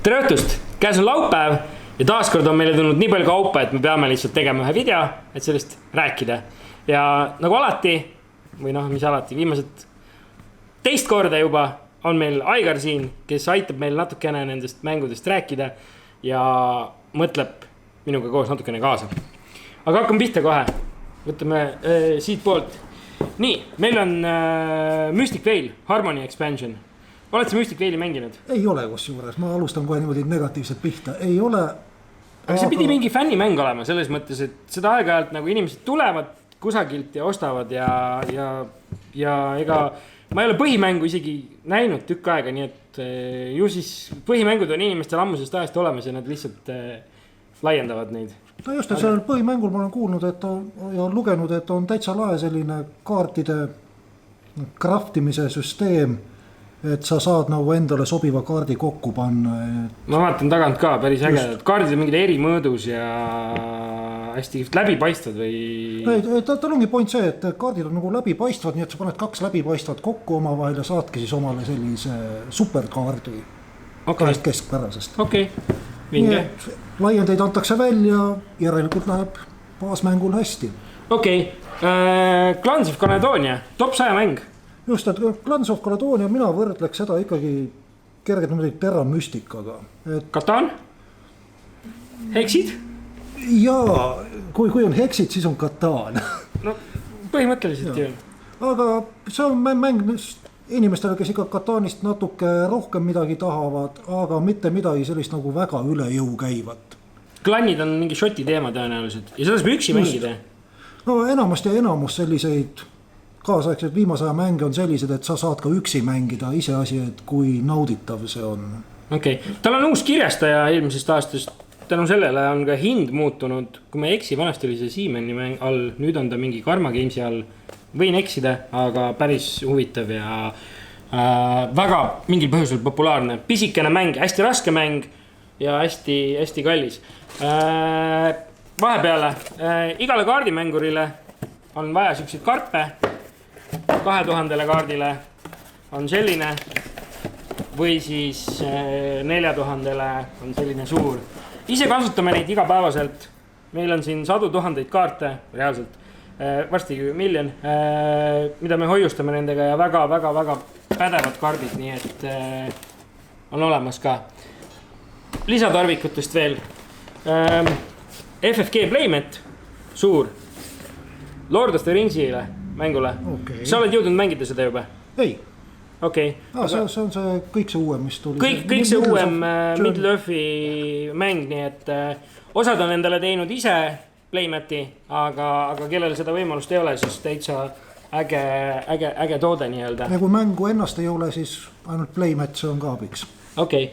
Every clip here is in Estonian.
Tere õhtust, käes on laupäev ja taaskord on meile tulnud nii palju kaupa, et me peame lihtsalt tegema ühe video, et sellest rääkida. Ja nagu alati, või mis alati, viimased teist korda juba on meil Aigar siin, kes aitab meil natukene nendest mängudest rääkida ja mõtleb minuga koos natukene kaasa. Aga hakkame pihta kohe, võtame siit poolt. Nii, meil on Mystic Veil, Harmony Expansion. Oled sa Mystic Veili mänginud? Ei ole kusjuures, ma alustan kohe niimoodi negatiivselt pihta, ei ole. Aga see pidi mingi fännimäng olema selles mõttes, et seda aeg-ajalt nagu inimesed tulevad kusagilt ja ostavad ja ega ma ei ole põhimängu isegi näinud tükk aega, nii et ju siis põhimängud on inimestel ammusest ajast olemas ja nad lihtsalt laiendavad neid. No just, et sellel põhimängul ma olen kuulnud ja lugenud, et on täitsa lae selline kaartide craftimise süsteem, et sa saad nagu endale sobiva kaardi kokku panna. Ma vaatan tagant ka päris äge, et kaardid on mingid eri mõõdus ja hästi läbipaistvad või... Tal ongi point see, et kaardid on nagu läbipaistvad, nii et sa paned kaks läbipaistvat kokku omavahel ja saadki siis omale sellise superkaardi keskpärasest. Okei, vinge. Laiendeid antakse välja, järelikult läheb baasmängul hästi. Okei, Clans of Caledonia, top 100 mäng. Just, et Clans of Caledonia mina võrdleks seda ikkagi kergelt Terra Mystikaga. Catan? Heksid? Jaa, kui on heksid, siis on Catan. No, põhimõtteliselt ju. Aga see on mäng inimestele, kes ikka Catanist natuke rohkem midagi tahavad, aga mitte midagi sellist nagu väga üle jõu käivat. Klannid on mingi šoti teema tõenäoliselt ja seda saab üksi mängida. No enamast ja enamus selliseid kaasaegselt viimase aja mänge on sellised, et sa saad ka üksi mängida, ise asi, et kui nauditav see on. Okei, tal on uus kirjastaja eelmisest aastast, tänu sellele on ka hind muutunud, kui me eksi, vanasti oli see Siemeni mäng all, nüüd on ta mingi Karma Gamesi all, võin eksida, aga päris huvitav ja väga mingil põhjusel populaarne, pisikene mäng, hästi raske mäng ja hästi kallis. Vahepeale, igale kaardimängurile on vaja siukseid karpe, 2000 kaardile on selline või siis 4000 on selline suur. Ise kasutame neid igapäevaselt. Meil on siin sadu tuhandeid kaarte, reaalselt, varsti 1 miljon, mida me hoiustame nendega ja väga pädevad kaardid, nii et on olemas ka. Lisatarvikutest veel. FFG Playmat, suur. Lord of the Ringsile mängule. Okay. Sa oled jõudnud mängida seda juba? Ei. Okei. See on see kõik see uuem, mis tuli. Kõik see uuem Middle-earthi mäng, nii et osad on endale teinud ise Playmati, aga kellel seda võimalust ei ole, siis täitsa äge toode nii öelda. Ja kui mängu ennast ei ole, siis ainult Playmat, see on ka abiks. Okei.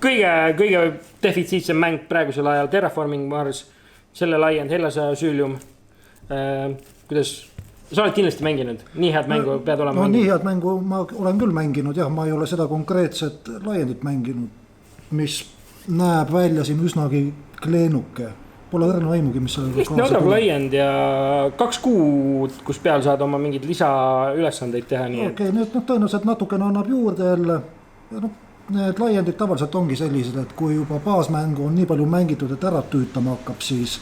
Kõige defitsiitsem mäng praegusel ajal Terraforming Mars, selle laiend Hellas Asylum. Kuidas, sa oled kindlasti mänginud, nii head mängu pead olema mänginud? Nii head mängu ma olen küll mänginud, jah, ma ei ole seda konkreetset laiendit mänginud, mis näeb välja siin üsnagi kleenuke. Pole õrna aimugi, mis selle kaasa tuleb. Odav laiend ja 2 kuud, kus peal saad oma mingid lisaülesandeid teha. Okei, nüüd tõenäoliselt natukene annab juurde jälle. Need laiendid tavaliselt ongi sellised, et kui juba baasmängu on nii palju mängitud, et ära tüütama hakkab, siis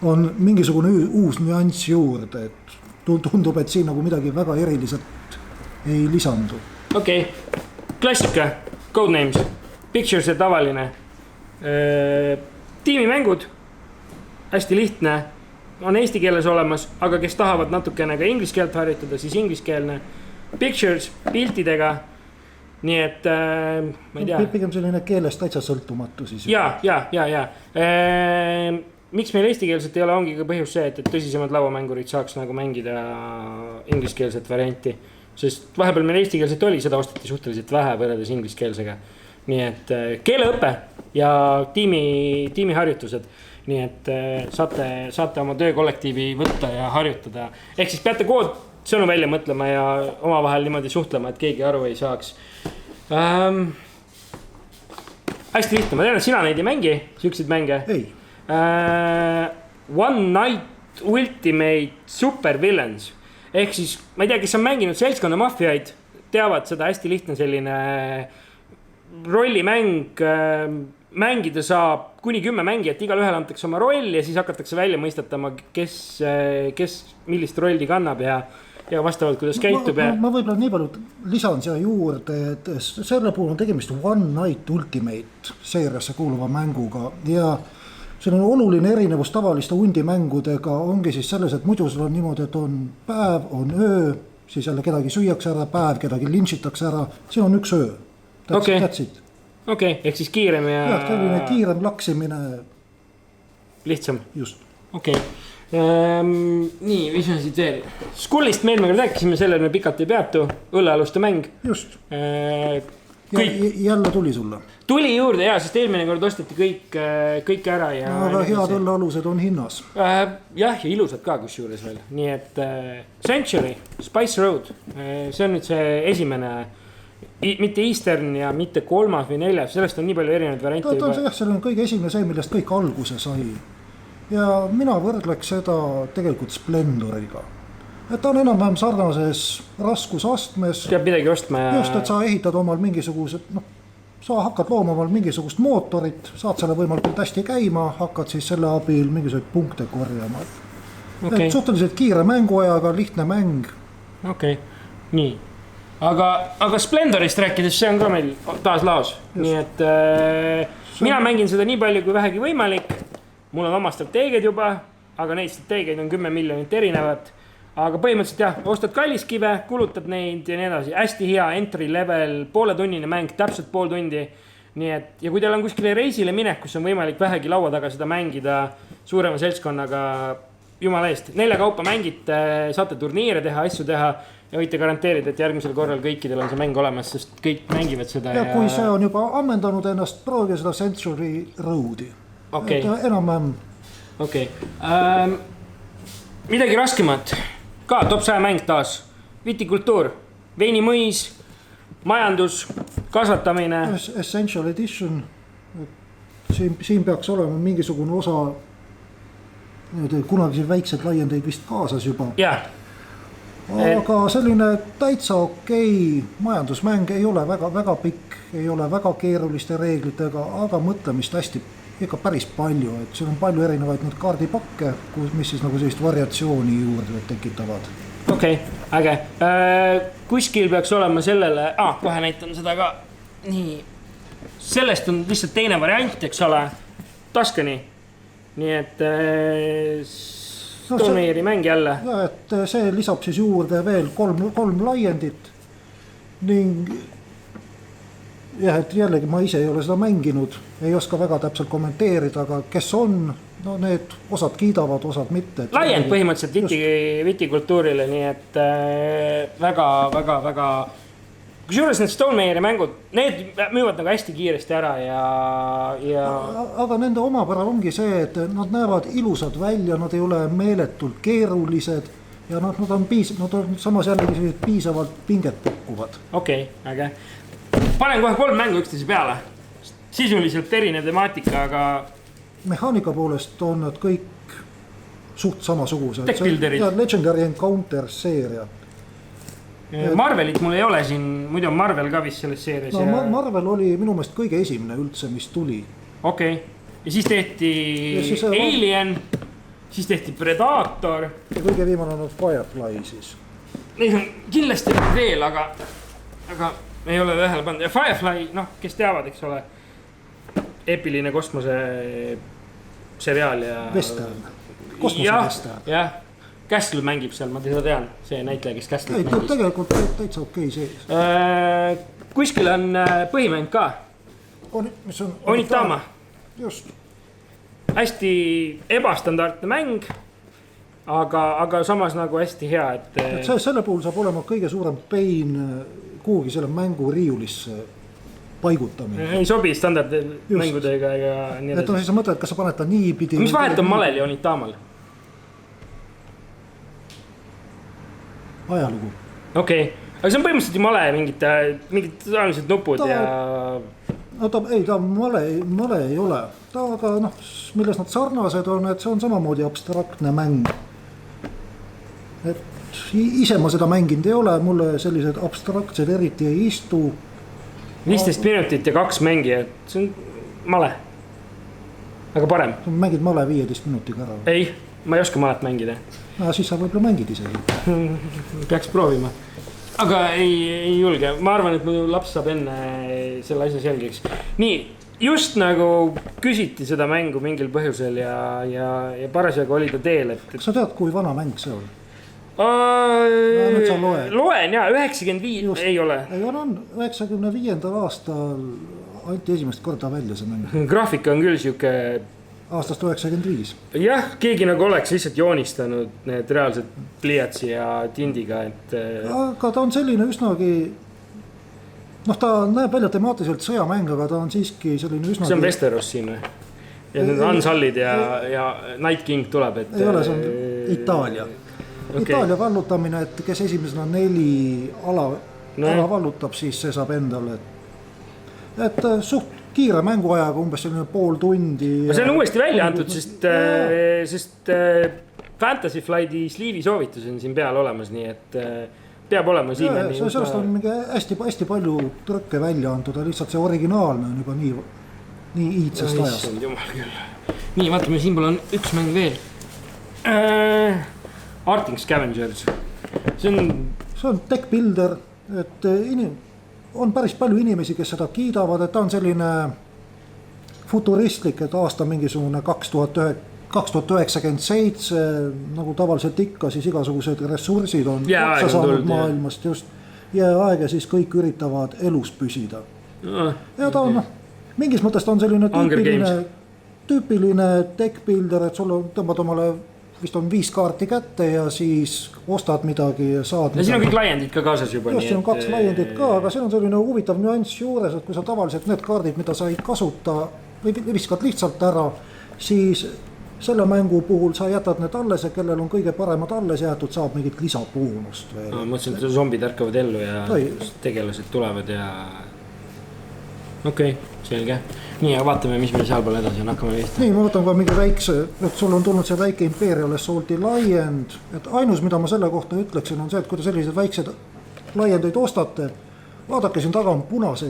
on mingisugune uus nüanss juurde, et tundub, et siin nagu midagi väga eriliselt ei lisandu. Okei, klassika, Codenames, Pictures ja tavaline. Tiimimängud, hästi lihtne, on eesti keeles olemas, aga kes tahavad natukene ka inglise keelt harjutada, siis ingliskeelne. Pictures, piltidega, nii et ma ei tea. Pigem selline keelest täitsa sõltumatu siis. Ja. Miks meil eestikeelset ei ole, ongi ka põhjus see, et tõsisemad lauamängurid saaks nagu mängida ingliskeelset varianti. Sest vahepeal meil eestikeelset oli, seda osteti suhteliselt vähe võrreldes ingliskeelsega. Nii et keeleõpe ja tiimiharjutused. Nii et saate oma töökollektiivi võtta ja harjutada. Ehk siis peate sõnu välja mõtlema ja omavahel niimoodi suhtlema, et keegi aru ei saaks. Hästi lihtne, ma tean, et sina neid ei mängi, siukseid mänge. Ei. One Night Ultimate Super Villains ehk siis, ma ei tea, kes on mänginud seltskonna mafiaid, teavad seda hästi lihtne selline rollimäng, mängida saab kuni 10 mängijat, igal ühel antakse oma roll ja siis hakatakse välja mõistatama, kes millist rolli kannab ja vastavalt, kuidas käitub. Ma võib-olla nii palju lisan siia juurde, et selle puhul on tegemist One Night Ultimate seeriasse kuuluva mänguga ja siin on oluline erinevus tavaliste hundimängudega ongi siis selles, et muidu sul on niimoodi, et on päev, on öö, siis jälle kedagi süüakse ära, päev, kedagi lintšitakse ära, siin on üks öö. That's it. Okei, ehk siis kiirem ja... kiirem laksimine. Lihtsam. Just. Okei. Nii, mis on siit veel? Skullist meil me rääkisime, sellele me pikalt ei peatu. Õllealuste mäng. Just. Jälle tuli sulle. Tuli juurde, jaa, sest eelmine kord osteti kõik ära. Ja aga head õllealused on hinnas. Jah, ja ilusad ka kus juures veel. Nii et Century, Spice Road. See on nüüd see esimene... mitte Eastern ja mitte 3. või 4. Sellest on nii palju erinevaid variante. See on kõige esimene see, millest kõik alguse sai. Ja mina võrdleks seda tegelikult Splendoriga. Et ta on enam-vähem sarnases raskusastmes. Peab midagi ostma ja... Just, et sa ehitad omal mingisugused, sa hakkad looma omal mingisugust mootorit, saad selle võimalikult hästi käima, hakkad siis selle abil mingisuguseid punkte korjama. Okay. Suhteliselt kiire mänguajaga, lihtne mäng. Okei, nii. Aga Splendorist rääkides, see on ka meil taas laos. Nii et mina mängin seda nii palju kui vähegi võimalik. Mul on oma strateegiad juba, aga neid strateegiaid on 10 miljonit erinevat. Aga põhimõtteliselt jah, ostad kalliskive, kulutad neid ja nii edasi. Hästi hea entry level, pooletunnine mäng, täpselt pool tundi. Nii et, ja kui teil on kuskile reisile minek, kus on võimalik vähegi laua taga seda mängida suurema seltskonnaga, jumala eest, 4 kaupa mängite, saate turniire teha, asju teha ja võite garanteerida, et järgmisel korral kõikidel on see mäng olemas, sest kõik mängivad seda. Ja kui see on juba ammendanud ennast, proovige seda Century Roadi. Okay. Enam-vähem. Okei. Midagi raskemat. Ka top 100 mäng taas. Vitikultuur, veinimõis, majandus, kasvatamine. Essential Edition. Siin peaks olema mingisugune osa kunagi väiksed laiendeid vist kaasas juba. Jah. Aga selline täitsa okei majandusmäng ei ole väga pikk, ei ole väga keeruliste reeglitega, aga mõtlemist hästi ikka päris palju, et siin on palju erinevaid nüüd kaardipakke, mis siis nagu sellist variatsiooni juurde tekitavad. Okei, äge. Kuskil peaks olema sellele, kohe näitan seda ka. Nii, sellest on lihtsalt teine variant, eks ole, Tuscany. Nii et Stoneiri mäng jälle. Ja, et see lisab siis juurde veel kolm laiendit ning jah, et jällegi ma ise ei ole seda mänginud, ei oska väga täpselt kommenteerida, aga kes on, need osad kiidavad, osad mitte. Laiend põhimõtteliselt vitikultuurile, nii et väga kusjuures need Stoneiri mängud, need müüvad nagu hästi kiiresti ära ja... Aga nende omapära ongi see, et nad näevad ilusad välja, nad ei ole meeletult keerulised ja nad on samas jällegi piisavalt pinget pakkuvad. Okei, äge. Panen kohe 3 mängu üksteise peale. Sisuliselt erinev temaatika, aga... Mehaanika poolest on nad kõik suht samasugused. Deckbuilderid. Legendary Encounter seeria. Marvelit mul ei ole siin, muidu on Marvel ka vist selles seerias. Marvel oli minu meelest kõige esimene üldse, mis tuli. Okei. Ja siis tehti Alien, siis tehti Predator. Ja kõige viimane on Firefly siis. Neid on kindlasti veel, aga ei ole ühele pannud. Ja Firefly, kes teavad, eks ole, epiline kosmose seriaal ja... Western, kosmose western. Jah. Castle mängib seal, ma teda tean, see näitleja, kes Castle mängis. Tegelikult täitsa okei sees. Kuskil on põhimäng ka. Onitama. Just. Hästi ebastandardne mäng, aga samas nagu hästi hea, et selle puhul saab olema kõige suurem pein kuhugi selle mängu riiulisse paigutamine. Ei sobi standard mängudega ega nii edasi. Et siis sa mõtled, kas sa paned ta nii pidi... Mis vahet on Malel ja Onitamal? Ajalugu. Okei, aga see on põhimõtteliselt ju male, mingid tõenäoliselt nupud ja... ta male ei ole. Aga milles nad sarnased on, et see on samamoodi abstraktne mäng. Et ise ma seda mänginud ei ole, mulle sellised abstraktsed eriti ei istu. 15 minutit ja 2 mängijat, see on male. Aga parem. Mängid male 15 minutiga ära. Ei, ma ei oska malet mängida. No, siis sa võib-olla mängid isegi. Peaks proovima. Aga ei julge, ma arvan, et mu laps saab enne selle asja selgeks. Nii, just nagu küsiti seda mängu mingil põhjusel ja parasjagu oli ta teel, et... Kas sa tead, kui vana mäng see on? Nüüd sa loen ja 95 just, ei ole. Ei ole, 95. aastal anti esimest korda välja see mäng. Graafika on küll siuke... Aastast 95. Jah, keegi nagu oleks lihtsalt joonistanud need reaalselt pliiatsi ja tindiga, et... Aga ta on selline üsnagi... Noh, ta näeb välja temaatiliselt sõjamäng, aga ta on siiski selline üsnagi... See on Westeros siin või? Ja need Ansallid ja Night King tuleb, et... Ei ole, see on Itaalia. Okay. Itaalia vallutamine, et kes esimesena 4 ala vallutab, siis see saab endale. Et suht kiire mänguajaga, umbes selline pool tundi. See on uuesti välja antud, sest Fantasy Flighti Sleeve'i soovitus on siin peal olemas, nii et peab olema siin. Sellest on mingi hästi palju trõkke välja antud, lihtsalt see originaalne on juba nii iidsest ajast. Jumal küll. Nii, vaatame, siin pole on üks mäng veel. Arctic Scavengers. See on tech builder, et on päris palju inimesi, kes seda kiidavad, et ta on selline futuristlik, et aasta mingisugune 2097, nagu tavaliselt ikka, siis igasugused ressursid on otsa saanud maailmast just. Ja aeg ja siis kõik üritavad elus püsida. Ja ta on, mingis mõttes ta on selline tüüpiline tech builder, et sul tõmbad omale vist on 5 kaarti kätte ja siis ostad midagi ja saad... Ja siin on kõik laiendid ka kaasas juba. Just, siin on 2 laiendid ka, aga siin on selline huvitav nüanss juures, et kui sa tavaliselt need kaardid, mida sa ei kasuta või viskad lihtsalt ära, siis selle mängu puhul sa jätad need alles ja kellel on kõige paremad alles jäetud, saab mingit lisaboonust veel. Mõtlesin, et zombid ärkavad ellu ja tegelased tulevad ja... Okei, selge. Nii, aga vaatame, mis meil seal pole edasi on, hakkame vist. Nii, ma võtan ka mingi väikse, et sul on tulnud see väike Imperial Assaulti laiend, et ainus, mida ma selle kohta ütleksin, on see, et kui te sellised väiksed laiendeid ostate, vaadake siin taga on punase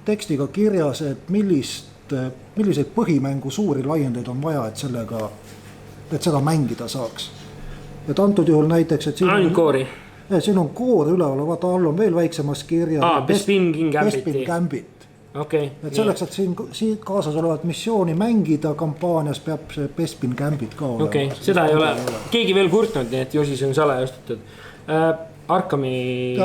tekstiga kirjas, et milliseid põhimängu suuri laiendeid on vaja, et seda mängida saaks. Et antud juhul näiteks, et siin on koor üleval, vaata all on veel väiksemas kirja. Bespin Gambit. Okay, et selleks, et siin kaasas olevat missiooni mängida kampaanias, peab see Bespin Gambit ka olema. Okei, seda ei ole keegi veel kurtnud, nii et Josis on salaja ostutud. Arkami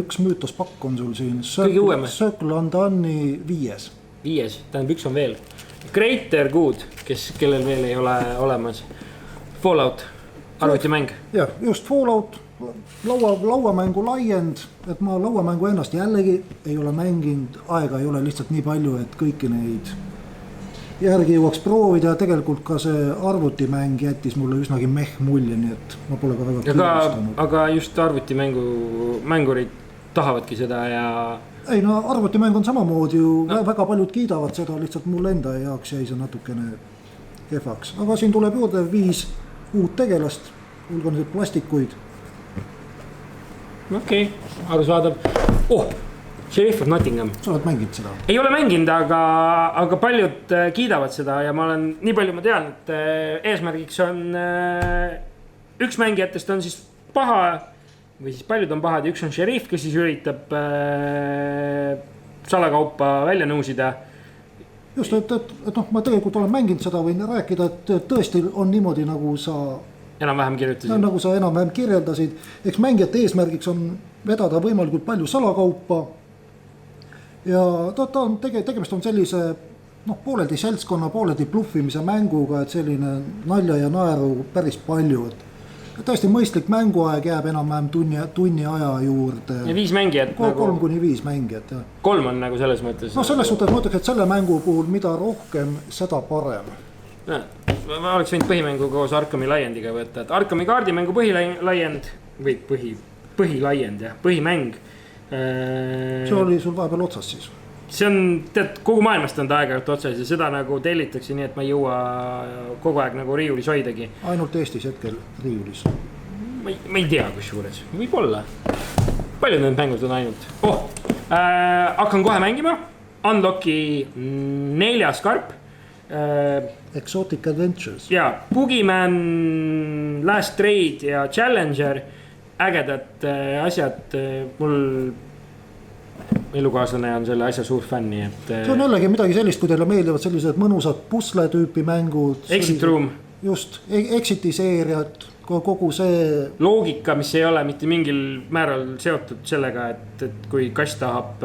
üks müütospakk on sul siin. Kõige uuem. Circle Undani 5. 5, tähendab üks on veel. Greater Good, kellel veel ei ole olemas. Fallout, arvutimäng. Jah, just Fallout. Lauamängu laiend, et ma lauamängu ennast jällegi ei ole mänginud, aega ei ole lihtsalt nii palju, et kõiki neid järgi jõuaks proovida ja tegelikult ka see arvutimäng jättis mulle üsnagi mulje, nii et ma pole ka väga kiirustanud. Aga just arvutimängurid tahavadki seda ja... Ei, no arvutimäng on samamoodi ju, väga paljud kiidavad seda, lihtsalt mul enda jaoks jäi see natukene kehvaks. Aga siin tuleb juurde 5 uut tegelast, hulganiselt plastikuid. Okei, arusaadav. Sheriff of Nottingham. Sa oled mänginud seda? Ei ole mänginud, aga paljud kiidavad seda ja ma olen, nii palju ma tean, et eesmärgiks on üks mängijatest on siis paha või siis paljud on pahad ja üks on sheriff, kes siis üritab salakaupa välja nõusida. Just, et noh, ma tegelikult olen mänginud seda, võin rääkida, et tõesti on niimoodi, nagu sa enam-vähem kirjutasid. Nagu sa enam-vähem kirjeldasid. Eks mängijate eesmärgiks on vedada võimalikult palju salakaupa. Ja tegemist on sellise pooleldi seltskonna, pooleldi bluffimise mänguga, et selline nalja ja naeru päris palju. Et tõesti mõistlik mänguaeg jääb enam-vähem tunni aja juurde. Ja 5 mängijat? 3-5 mängijat, jah. 3 on nagu selles mõttes? No selles suhtes ma ütleks, et selle mängu puhul mida rohkem, seda parem. Ma oleks võinud põhimängu koos Arkami laiendiga võtta, et Arkami kaardimängu põhilaiend või põhilaiend, jah, põhimäng. See oli sul vahepeal otsas siis? See on, tead, kogu maailmast on ta aeg-ajalt otsas ja seda nagu tellitakse nii, et ma ei jõua kogu aeg nagu riiulis hoidagi. Ainult Eestis hetkel riiulis? Ma ei tea, kus juures, võib olla. Paljud need mängud on ainult. Hakkan kohe mängima. Unlocki 4. karp. Exotic Adventures. Ja, Boogeyman, Last Raid ja Challenger. Ägedad asjad. Mul elukaaslane on selle asja suur fänn, nii et see on jällegi midagi sellist, kui teile meeldivad sellised mõnusad pusle tüüpi mängud. Exit Room. Just, Exiti seeriad, kogu see loogika, mis ei ole mitte mingil määral seotud sellega, et kui kass tahab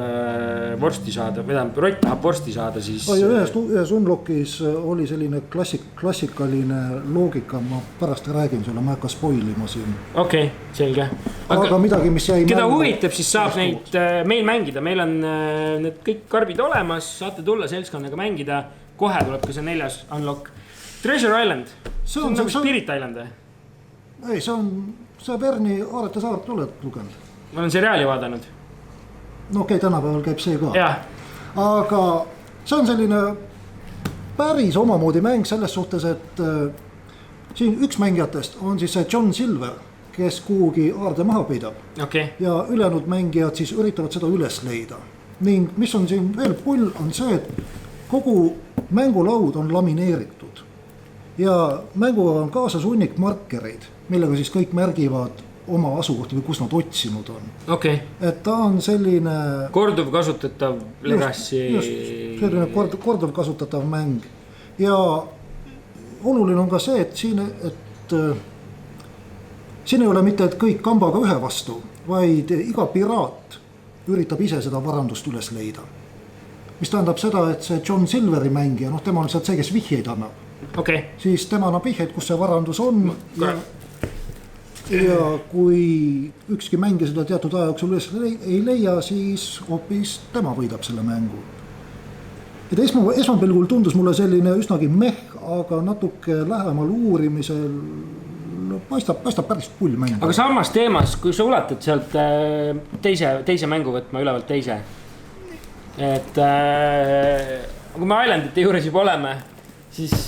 vorsti saada, või tähendab, rott tahab vorsti saada, siis ühes Unlockis oli selline klassikaline loogika, ma pärast räägin sulle, ma ei hakka spoilima siin. Okei, selge. Aga midagi, mis jäi keda huvitab, siis saab neid meil mängida, meil on need kõik karbid olemas, saate tulla seltskonnaga mängida, kohe tuleb ka see 4. Unlock. Treasure Island, see on nagu Spirit Island või? Ei, see Verni Aarete saart oled lugenud. Ma olen seriaali vaadanud. No okei, tänapäeval käib see ka. Ja. Aga see on selline päris omamoodi mäng selles suhtes, et siin üks mängijatest on siis see John Silver, kes kuhugi aarde maha peidab. Okay. Ja ülejäänud mängijad siis üritavad seda üles leida. Ning mis on siin veel pull on see, et kogu mängulaud on lamineeritud. Ja mänguga on kaasas hunnik markereid, millega siis kõik märgivad oma asukohta või kus nad otsinud on. Okay. Et ta on selline korduv kasutatav legacy. Just selline korduv kasutatav mäng. Ja oluline on ka see, et siin ei ole mitte, et kõik kambaga ühe vastu, vaid iga piraat üritab ise seda varandust üles leida. Mis tähendab seda, et see John Silveri mängija, tema on lihtsalt see, kes vihjeid annab. Okay. Siis tema annab vihjeid, kus see varandus on ja kui ükski mängija seda teatud aja jooksul üles ei leia, siis hoopis tema võidab selle mängu. Et esmapilgul tundus mulle selline üsnagi aga natuke lähemal uurimisel paistab päris pull mäng. Aga samas teemas, kui sa ulatad sealt teise mängu võtma ülevalt teise, et kui me Islandite juures juba oleme, siis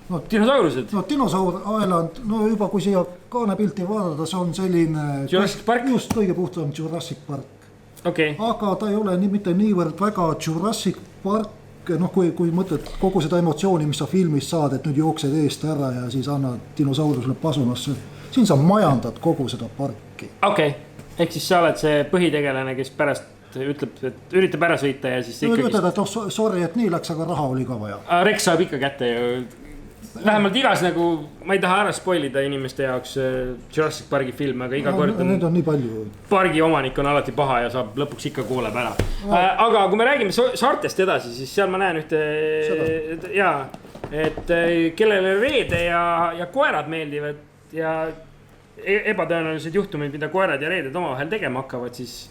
dinosaurused. Dinosaur Island, juba kui siia kaanepilti vaadata, see on selline Jurassic Park? Just kõige puhtam Jurassic Park. Okay. Aga ta ei ole mitte niivõrd väga Jurassic Park, kui mõtled kogu seda emotsiooni, mis sa filmis saad, et nüüd jooksed eest ära ja siis annad dinosaurusele pasunasse. Siin sa majandad kogu seda parki. Okay. Ehk siis sa oled see põhitegelane, kes pärast ütleb, et üritab ära sõita ja siis ikkagi ütled, et sorry, et nii läks, aga raha oli ka vaja. Rex saab ikka kätte ju. Vähemalt igas nagu, ma ei taha ära spoilida inimeste jaoks Jurassic Parki film, aga iga kord on nii palju. Pargi omanik on alati paha ja saab lõpuks ikka kuuleb ära. Aga kui me räägime saartest edasi, siis seal ma näen ühte et kellele reede ja koerad meeldivad ja ebatõenäolised juhtumid, mida koerad ja reeded omavahel tegema hakkavad, siis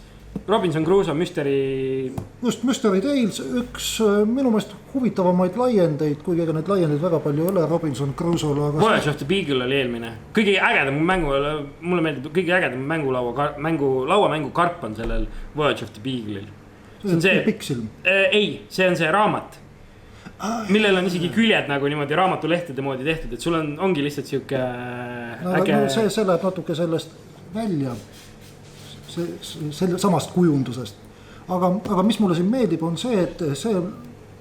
Robinson Crusoe Mystery. Just Mystery Tales, üks minu meelest huvitavamaid laiendeid, kuigi ega neid laiendeid väga palju ei ole Robinson Crusoe'le. Voyage of the Beagle oli eelmine. Kõige ägedam mulle meeldib kõige ägedam lauamängu karp on sellel Voyage of the Beagle'il. See on see Pixil. Ei, see on see raamat, millel on isegi küljed nagu niimoodi raamatulehtede moodi tehtud, et sul ongi lihtsalt siuke äge. See läheb natuke sellest välja. Samast kujundusest. Aga mis mulle siin meeldib on see, et see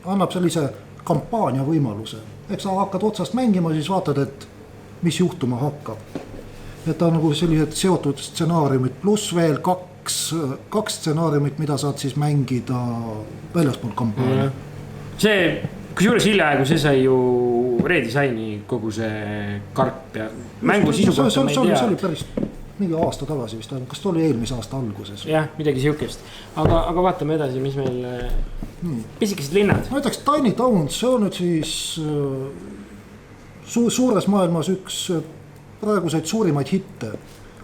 annab sellise kampaania võimaluse. Eks sa hakkad otsast mängima, siis vaatad, et mis juhtuma hakkab. Et ta on nagu sellised seotud stsenaariumid, pluss veel kaks stsenaariumit, mida saad siis mängida väljaspool kampaania. See, kusjuures hiljaaegu see sai ju redisaini kogu see karp ja mängu sisu kohta ma ei tea. See oli päris mingi aasta tagasi vist, kas ta oli eelmise aasta alguses? Jah, midagi siukest. Aga vaatame edasi, mis meil pisikesed linnad. Ma ütleks Tiny Towns, see on nüüd siis suures maailmas üks praeguseid suurimaid hitte.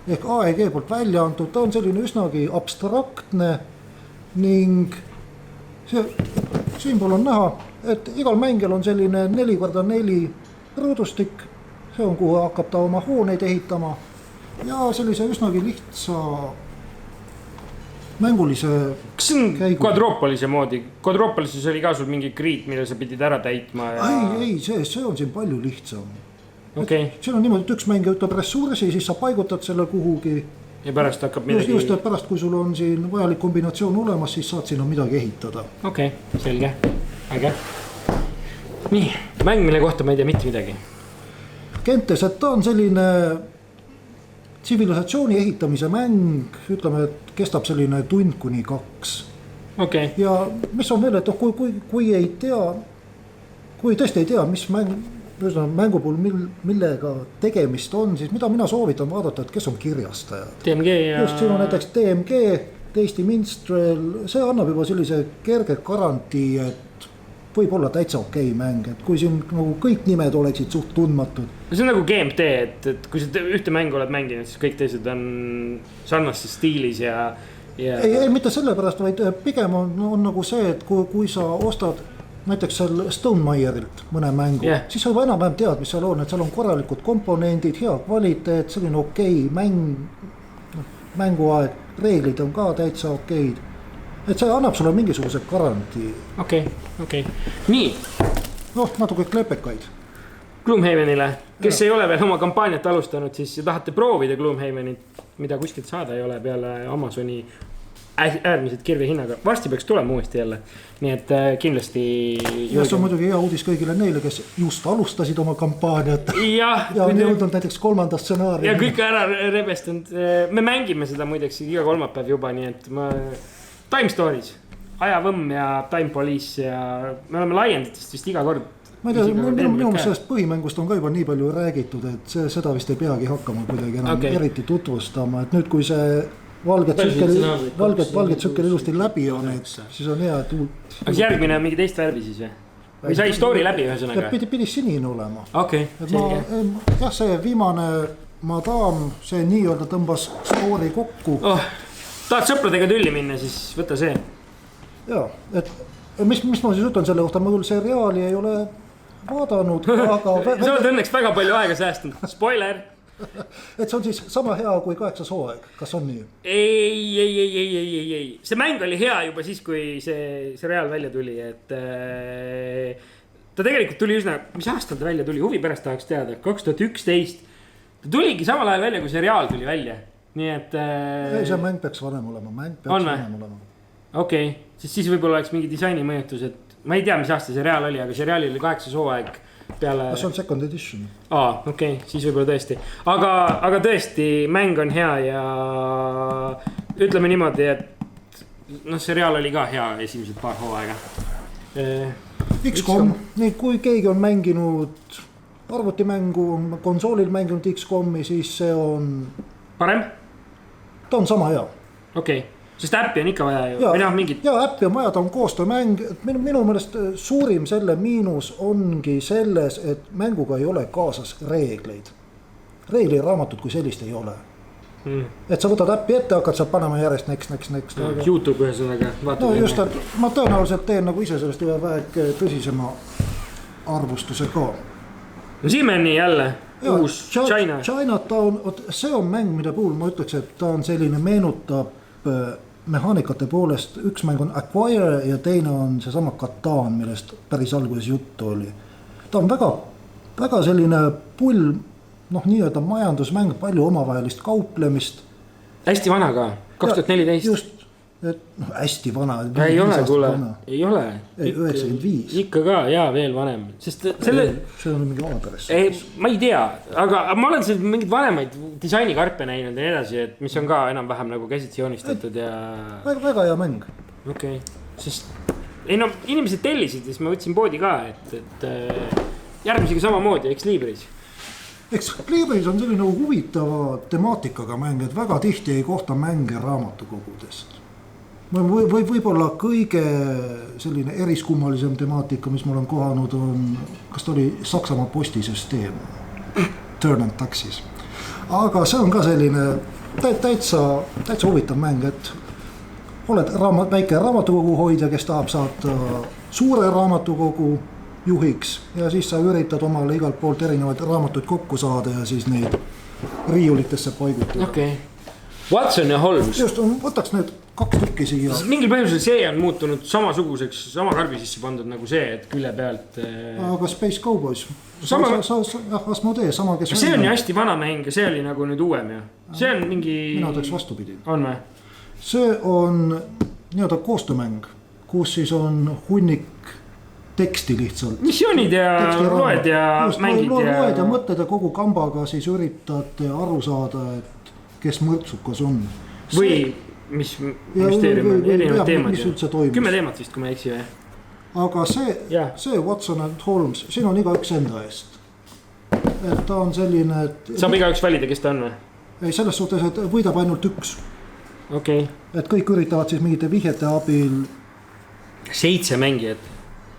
Ehk AEG poolt välja antud, ta on selline üsnagi abstraktne ning siinpool on näha, et igal mängijal on selline 4x4 ruudustik. See on, kuhu hakkab ta oma hooneid ehitama. Ja sellise üsnagi lihtsa mängulise kas see on Quadropolise moodi? Quadropolises oli ka sul mingi kriit, mille sa pidid ära täitma ja... Ei, see on siin palju lihtsam. Okay. Siin on niimoodi, et üks mängija ütleb ressursi, siis sa paigutad selle kuhugi ja pärast hakkab midagi. Just, et pärast, kui sul on siin vajalik kombinatsioon olemas, siis saad sinna midagi ehitada. Okei, selge, äge. Nii, mäng, mille kohta ma ei tea mitte midagi. Gentes, et ta on selline tsivilisatsiooni ehitamise mäng, ütleme, et kestab selline tund kuni 2. Okei. Ja mis on veel, et kui ei tea, kui tõesti ei tea, mis mängu puhul millega tegemist on, siis mida mina soovitan vaadata, et kes on kirjastajad. DMG ja... Just siin on näiteks DMG, Tasty Minstrel, see annab juba sellise kerge garantii, et võib olla täitsa okei mäng, et kui siin nagu kõik nimed oleksid suht tundmatud. See on nagu GMT, et kui sa ühte mängu oled mänginud, siis kõik teised on sarnastes stiilis ja... Ei, mitte sellepärast, vaid pigem on nagu see, et kui sa ostad näiteks seal Stonemaierilt mõne mängu, siis sa juba enam-vähem tead, mis seal on, et seal on korralikud komponendid, hea kvaliteet, selline okei mänguaeg, reeglid on ka täitsa okeid. Et see annab sulle mingisuguse garantii. Okei. Nii. Noh, natuke klepekaid. Gloomhavenile, kes ei ole veel oma kampaaniat alustanud, siis tahate proovida Gloomhavenit, mida kuskilt saada ei ole peale Amazoni äärmiselt kirve hinnaga. Varsti peaks tulema uuesti jälle. Nii et kindlasti... Ja see on muidugi hea uudis kõigile neile, kes just alustasid oma kampaaniat. Ja on jõudnud näiteks 3. stsenaariumi. Ja kõik ära rebestanud. Me mängime seda muideks iga kolmapäev juba, nii et Time Stories, Ajavõmm ja Time Police ja me oleme laienditest vist iga kord. Ma ei tea, minu sellest põhimängust on ka juba nii palju räägitud, et seda vist ei peagi hakkama kuidagi enam eriti tutvustama, et nüüd kui see valget tsükkel ilusti läbi on, et siis on hea, et uut. Aga järgmine on mingi teist värvi siis või? Või sai story läbi ühesõnaga? Pidi sinine olema. Okei, selge. Jah, see viimane madam, see nii-öelda tõmbas story kokku. Tahad sõpradega tülli minna, siis võta see. Jaa, et mis ma siis ütlen selle kohta, ma küll seriaali ei ole vaadanud, aga... Sa oled õnneks väga palju aega säästnud. Spoiler! Et see on siis sama hea kui 8. hooaeg, kas on nii? Ei. See mäng oli hea juba siis, kui see seriaal välja tuli, et ta tegelikult tuli üsna, mis aastal ta välja tuli, huvi pärast tahaks teada, 2011. Ta tuligi samal ajal välja, kui seriaal tuli välja, nii et... Ei, see mäng peaks vanem olema, Okei, siis võib-olla oleks mingi disaini mõjutus, et ma ei tea, mis aasta seriaal oli, aga seriaali oli 8. hooaeg peale... See on second edition. Okei, siis võib-olla tõesti. Aga tõesti, mäng on hea ja ütleme niimoodi, et seriaal oli ka hea esimesed paar hooaega. XCOM, nii kui keegi on mänginud arvutimängu, konsoolil mänginud XCOM-i, siis see on... Parem? Ta on sama hea. Okei. Sest äppi on ikka vaja ju. Ja äppi on vaja, ta on koostöömäng. Minu meelest suurim selle miinus ongi selles, et mänguga ei ole kaasas reegleid. Reegliraamatut kui sellist ei ole. Et sa võtad äppi ette, hakkad sa panema järjest next. YouTube ühesõnaga. No just, et ma tõenäoliselt teen nagu ise sellest ühe väike tõsisema arvustuse ka. No Siemeni jälle, uus China. Chinatown, see on mäng, mida puhul ma ütleks, et ta on selline meenutab mehaanikate poolest, üks mäng on Acquire ja teine on seesama Catan, millest päris alguses juttu oli. Ta on väga selline pull, nii-öelda majandusmäng, palju omavahelist kauplemist. Hästi vana ka, 2014. Just, et hästi vana. Ei ole, kuule, ei ole. 95. Ikka ka, jaa, veel vanem. Sest selle... See on mingi omapäres. Ma ei tea, aga ma olen seal mingid vanemaid disainikarpe näinud ja nii edasi, et mis on ka enam-vähem nagu käsitsi joonistatud ja... Väga hea mäng. Okei, sest... inimesed tellisid ja siis ma võtsin poodi ka, et järgmisega samamoodi, Ex Libris. Ex Libris on selline huvitava temaatikaga mäng, et väga tihti ei kohta mänge raamatukogudest. Võib-olla kõige selline eriskummalisem temaatika, mis ma olen kohanud, on, kas ta oli Saksamaa postisüsteem, Turn and Taxis. Aga see on ka selline täitsa huvitav mäng, et oled väike raamatukogu hoidja, kes tahab saada suure raamatukogu juhiks ja siis sa üritad omale igalt poolt erinevaid raamatuid kokku saada ja siis neid riiulitesse paigutada. Okei. Watson ja Holmes. Just, võtaks need 2 tükki siia. Mingil põhjusel see on muutunud samasuguseks, sama karbi sisse pandud nagu see, et külje pealt... Aga Space Cowboys. Asmodee, sama kes... See on ju hästi vana mäng ja see oli nagu nüüd uuem ju. see on mingi. mina teeks vastupidi. On või? see on nii-öelda koostöömäng, kus siis on hunnik teksti lihtsalt. missioonid ja loed ja mängid ja. Loed ja mõtted ja kogu kambaga siis üritad aru saada, et kes mõrtsukas on. Või mis müsteerium on, erinevad teemad. 10 teemat vist, kui ma ei eksi või? Aga see Watson and Holmes, siin on igaüks enda eest. Et ta on selline, et. Saab igaüks valida, kes ta on või? Ei, selles suhtes, et võidab ainult üks. Okay. Et kõik üritavad siis mingite vihjete abil. 7 mängijad.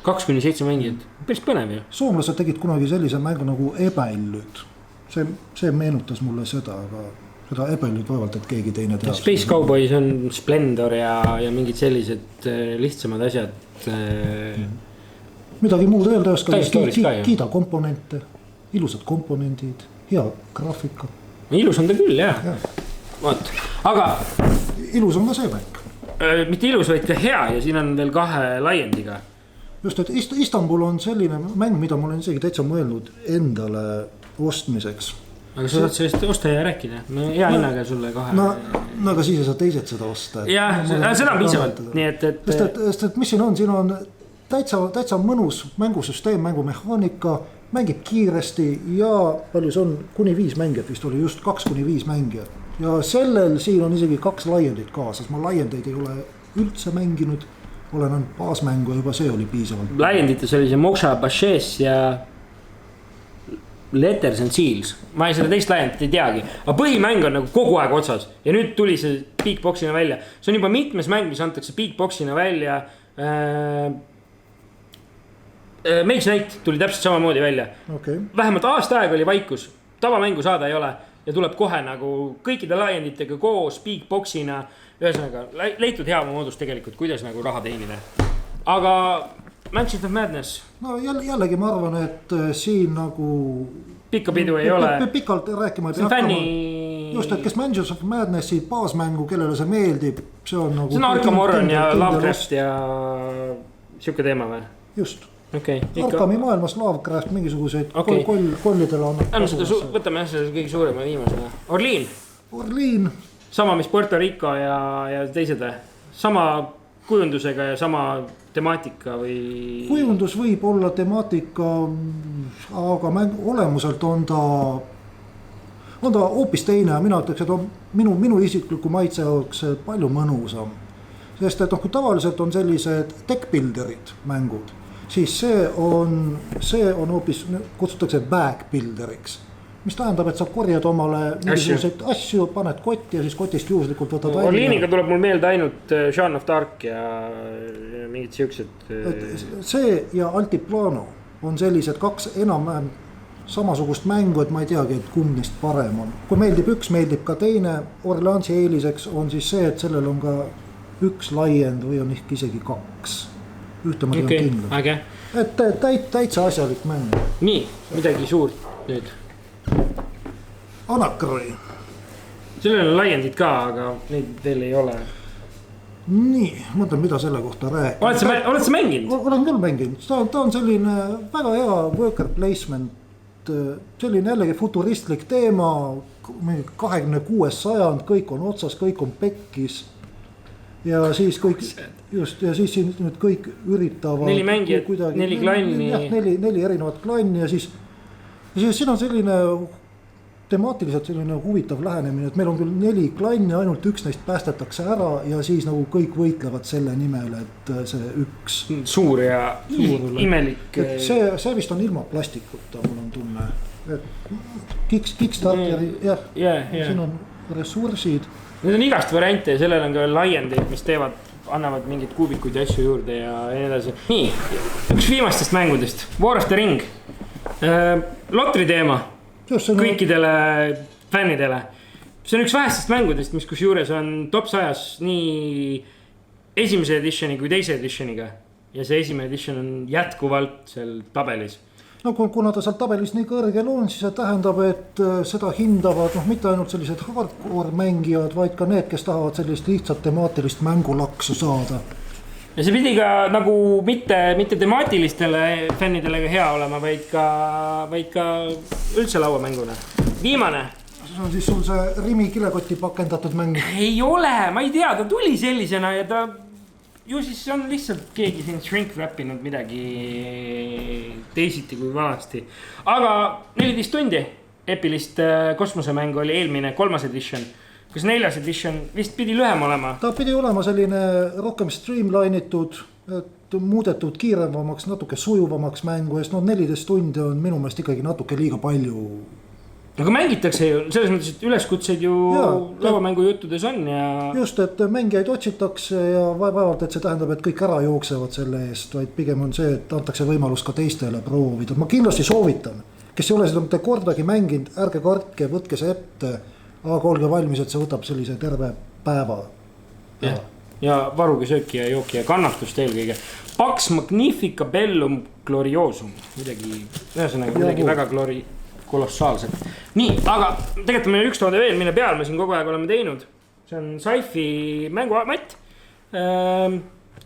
2-7 mängijad. Päris põnev ju. Soomlased tegid kunagi sellise mängu nagu Ebellyd. See meenutas mulle seda, aga seda Ebellyd vaevalt, et keegi teine teab. Space Cowboys on Splendor ja mingid sellised lihtsamad asjad. Midagi muud öelda, kiida komponente, ilusad komponendid, hea graafika. Ilus on ta küll, jah. Vaat. Aga ilus on ka see mäng. Mitte ilus, vaid ka hea ja siin on veel 2 laiendiga. Just, et Istanbul on selline mäng, mida ma olen isegi täitsa mõelnud endale ostmiseks. Aga sa saad sellest osta ja rääkida. Hea hinnaga sulle 2. No aga siis ei saa teised seda osta. Jah, seda on piisavalt. Nii et mis siin on täitsa mõnus mängusüsteem, mängumehaanika, mängib kiiresti ja palju see on, kuni 5 mängijat vist oli, just 2-5 mängijat. Ja sellel siin on isegi 2 laiendit kaasas, ma laiendeid ei ole üldse mänginud. Olen on baasmängu ja juba see oli piisavalt. Laiendites oli see Moksha Bashes ja Letters and Seals. Ma ei seda teist laiendit ei teagi. Aga põhimäng on nagu kogu aeg otsas. Ja nüüd tuli see Big Boxina välja. See on juba mitmes mäng, mis antakse Big Boxina välja. Mage Knight tuli täpselt samamoodi välja. Okay. Vähemalt aasta aega oli vaikus. Tavamängu saada ei ole. Ja tuleb kohe nagu kõikide laienditega koos Big Boxina. Ühesõnaga, leitud hea moodus tegelikult, kuidas nagu raha teenida. Aga Mansion of Madness. No jällegi ma arvan, et siin nagu. Pikka pidu ei ole. Pikalt rääkima ei pea hakkama. Just, et kes Mansion of Madnessi baasmängu, kellele see meeldib, see on nagu. See on Arkham Horror ja Lovecraft ja siuke teema või? Just. Okay, Arkhami maailmas Lovecraft mingisuguseid kollidele annab. Võtame selle kõige suurema viimasena. Orliin. Sama mis Puerto Rico ja teised. Sama kujundusega ja sama temaatika või. Kujundus võib olla temaatika, aga olemuselt on ta hoopis teine. Mina ütleks, et minu isikliku maitse oleks palju mõnusam. Sest et kui tavaliselt on sellised deckbuilderid mängud, siis see on hoopis, kutsutakse backbuilderiks. Mis tähendab, et sa korjad omale mingisuguseid asju, paned kotti ja siis kotist juhuslikult võtad välja. Orliiniga tuleb mul meelde ainult Shaun of Dark ja mingid siuksed. See ja Altiplano on sellised 2 enam-vähem samasugust mängu, et ma ei teagi, et kumb neist parem on. Kui meeldib üks, meeldib ka teine. Orleansi eeliseks on siis see, et sellel on ka 1 laiend või on isegi 2. Ühte ma tean kindla. Et täitsa asjalik mäng. Nii, midagi suurt nüüd. Anakroi. Sellel on laiendid ka, aga neid veel ei ole. Nii, mõtlen, mida selle kohta rääkida. Oled sa mänginud? Olen küll mänginud. Ta on selline väga hea worker placement. Selline jällegi futuristlik teema. 26. sajand, kõik on otsas, kõik on pekkis. Ja siis siin nüüd kõik üritavad. 4 mängijat, 4 klanni. Jah, 4 erinevat klanni ja siis siin on selline temaatiliselt selline huvitav lähenemine, et meil on küll 4 klanni, ainult 1 neist päästetakse ära ja siis nagu kõik võitlevad selle nimel, et see 1 suur ja imelik. See vist on ilma plastikuta, mul on tunne. Kickstarteri, siin on ressursid. Need on igast variante ja sellel on ka laiendid, mis annavad mingid kuubikuid ja asju juurde ja nii edasi. Nii, üks viimastest mängudest, War of the Ring. Lotri teema kõikidele fännidele. See on üks vähestest mängudest, mis kus juures on top 100 nii esimese editioni kui teise editioniga. Ja see esimene edition on jätkuvalt seal tabelis. No kuna ta seal tabelis nii kõrgel on, siis see tähendab, et seda hindavad mitte ainult sellised hardcore mängijad, vaid ka need, kes tahavad sellist lihtsalt temaatilist mängulaksu saada. Ja see pidi ka nagu mitte temaatilistele fännidele hea olema, vaid ka üldse lauamänguna. Viimane. see on siis sul see Rimi kilekotti pakendatud mäng. Ei ole, ma ei tea, ta tuli sellisena ja ta ju siis on lihtsalt keegi siin shrink wrappinud midagi teisiti kui vanasti. Aga 14 tundi epilist kosmosemängu oli eelmine 3. edition. Kas 4. edition vist pidi lühem olema? Ta pidi olema selline rohkem streamline'itud, et muudetud kiiremaks, natuke sujuvamaks mängu eest. 14 tundi on minu meelest ikkagi natuke liiga palju. Aga mängitakse ju, selles mõttes, et üleskutseid ju lauamängu juttudes on ja... Just, et mängijaid otsitakse ja vaevalt, et see tähendab, et kõik ära jooksevad selle eest, vaid pigem on see, et antakse võimalus ka teistele proovida. Ma kindlasti soovitan, kes ei ole seda mitte kordagi mänginud, ärge kartke, võtke see ette, aga olge valmis, et see võtab sellise terve päeva. Ja varuge sööki ja jooki ja kannatust eelkõige. Pax Magnifica Bellum Gloriosum, midagi väga kolossaalselt. Nii, aga tegelikult meil üks toode veel, mille peal me siin kogu aeg oleme teinud. See on sci-fi mängumatt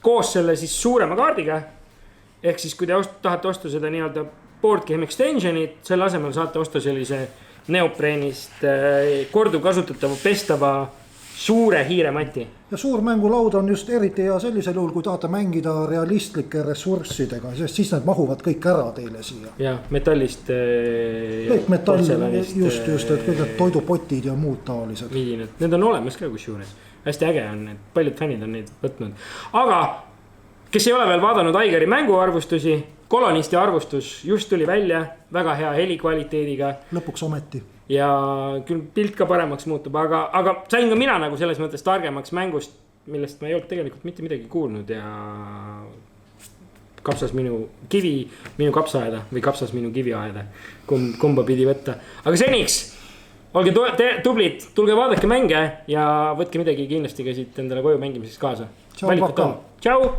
koos selle siis suurema kaardiga. Ehk siis kui te tahate osta seda nii-öelda board game extensionit, selle asemel saate osta sellise neopreenist kordu kasutatava pestava suure hiiremati. Ja suur mängulaud on just eriti hea sellisel juhul, kui tahate mängida realistlike ressurssidega, sest siis need mahuvad kõik ära teile siia. Ja metallist. Kõik metall, just, et kõik need toidupotid ja muud taolised. Need on olemas ka kusjuures. Hästi äge on, et paljud fännid on neid võtnud. Aga kes ei ole veel vaadanud Aigari mänguarvustusi, Kolonisti arvustus just tuli välja, väga hea helikvaliteediga. Lõpuks ometi. Ja küll pilt ka paremaks muutub, aga sain ka mina nagu selles mõttes targemaks mängust, millest ma ei olnud tegelikult mitte midagi kuulnud ja kapsas minu kapsaaeda või kapsas minu kiviaeda, kumba pidi võtta. Aga seniks, olge tublid, tulge vaadake mänge ja võtke midagi kindlasti ka siit endale koju mängimiseks kaasa. Tšau, paka. Tšau.